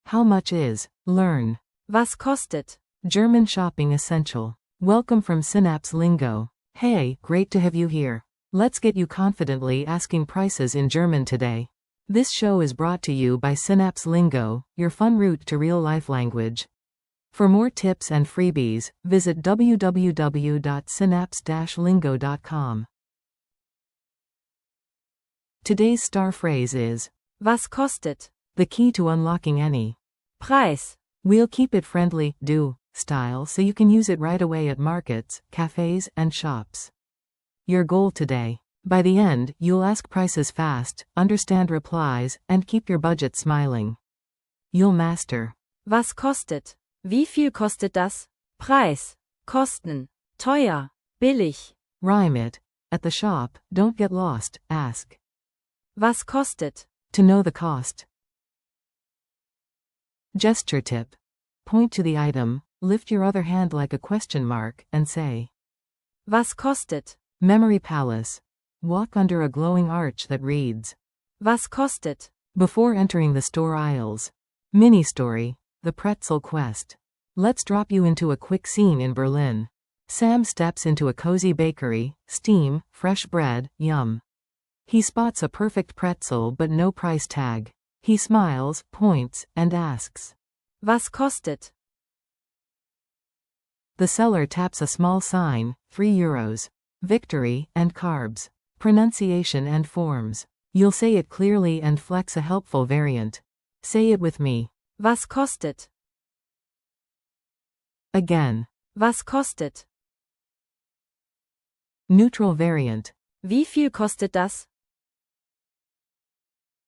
How much is? Learn. Was kostet? German shopping essential. Welcome from Synapse Lingo. Hey, great to have you here. Let's get you confidently asking prices in German today. This show is brought to you by Synapse Lingo, your fun route to real-life language. For more tips and freebies, visit www.synapse-lingo.com. Today's star phrase is Was kostet? the key to unlocking any Preis. We'll keep it friendly, style so you can use it right away at markets, cafes, and shops. Your goal today. By the end, you'll ask prices fast, understand replies, and keep your budget smiling. You'll master. Was kostet? Wie viel kostet das? Preis. Kosten. Teuer. Billig. Rhyme it. At the shop, don't get lost, ask. Was kostet? To know the cost. Gesture tip. Point to the item, lift your other hand like a question mark, and say, Was kostet? Memory palace. Walk under a glowing arch that reads, Was kostet? before entering the store aisles. Mini story. The pretzel quest. Let's drop you into a quick scene in Berlin. Sam steps into a cozy bakery, steam, fresh bread, yum. He spots a perfect pretzel but no price tag. He smiles, points, and asks, Was kostet? The seller taps a small sign, €3. Victory, and carbs. Pronunciation and forms. You'll say it clearly and flex a helpful variant. Say it with me. Was kostet? Again. Was kostet? Neutral variant. Wie viel kostet das?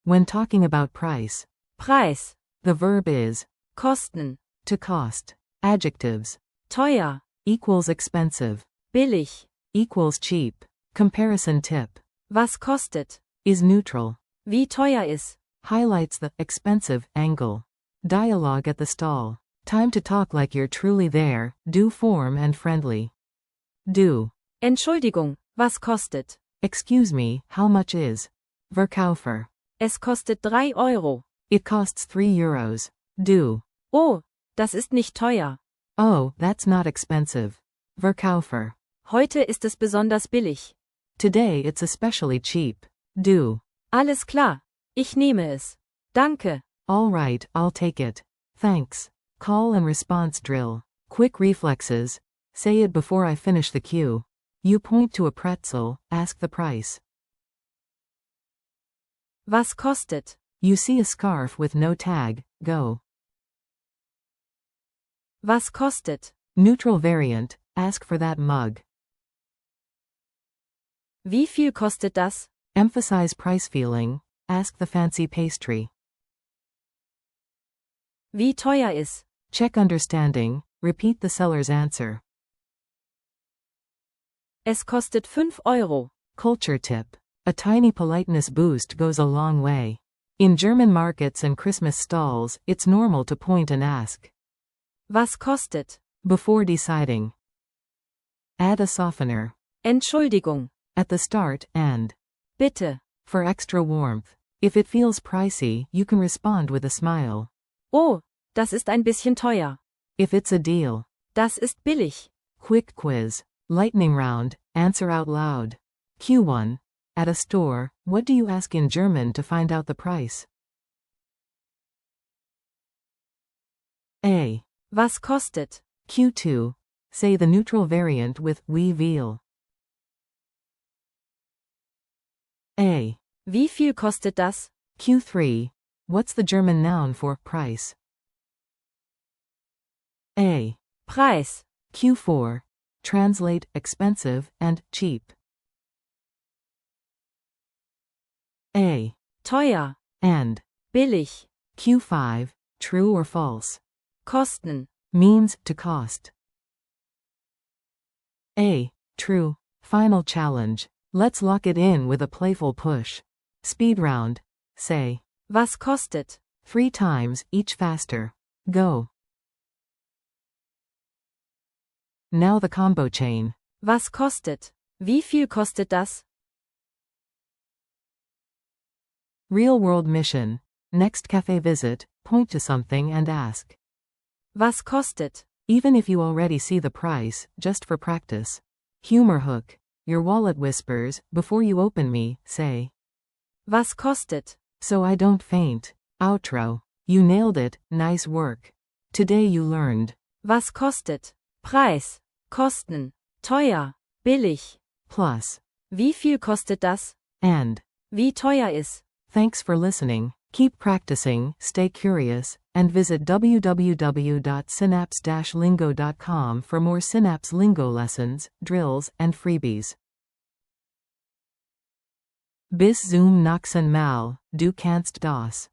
When talking about price, Preis. the verb is Kosten. to cost. Adjectives. Teuer. Equals expensive. Billig. Equals cheap. Comparison tip. Was kostet? Is neutral. Wie teuer ist? Highlights the expensive angle. Dialogue at the stall. Time to talk like you're truly there, do form and friendly. Do. Entschuldigung, was kostet? Excuse me, how much is? Verkaufer. Es kostet 3 Euro. It costs €3. Do. Oh, das ist nicht teuer. Oh, that's not expensive. Verkaufer. Heute ist es besonders billig. Today it's especially cheap. Do. Alles klar. Ich nehme es. Danke. All right, I'll take it. Thanks. Call and response drill. Quick reflexes. Say it before I finish the cue. You point to a pretzel, ask the price. Was kostet? You see a scarf with no tag, go. Was kostet? Neutral variant, ask for that mug. Wie viel kostet das? Emphasize price feeling, ask the fancy pastry. Wie teuer ist? Check understanding, repeat the seller's answer. Es kostet 5 Euro. Culture tip. A tiny politeness boost goes a long way. In German markets and Christmas stalls, it's normal to point and ask. Was kostet? Before deciding. Add a softener. Entschuldigung. At the start, and. Bitte. For extra warmth. If it feels pricey, you can respond with a smile. Oh, das ist ein bisschen teuer. If it's a deal. Das ist billig. Quick quiz. Lightning round, answer out loud. Q1. At a store, what do you ask in German to find out the price? A. Was kostet? Q2. Say the neutral variant with wie viel. A. Wie viel kostet das? Q3. What's the German noun for price? A. Preis. Q4. Translate expensive and cheap. A. Teuer. And. Billig. Q5. True or false? Kosten. Means to cost. A. True. Final challenge. Let's lock it in with a playful push. Speed round. Say. Was kostet? 3 times, each faster. Go. Now the combo chain. Was kostet? Wie viel kostet das? Real world mission. Next cafe visit, Point to something and ask. Was kostet? Even if you already see the price, just for practice. Humor hook. Your wallet whispers, before you open me, say. Was kostet? So I don't faint. Outro. You nailed it, nice work. Today you learned. Was kostet? Preis, Kosten, teuer, billig. Plus. Wie viel kostet das? And. Wie teuer ist? Thanks for listening. Keep practicing, stay curious, and visit www.synapse-lingo.com for more Synapse Lingo lessons, drills, and freebies. Bis zum nächsten Mal, du kannst das.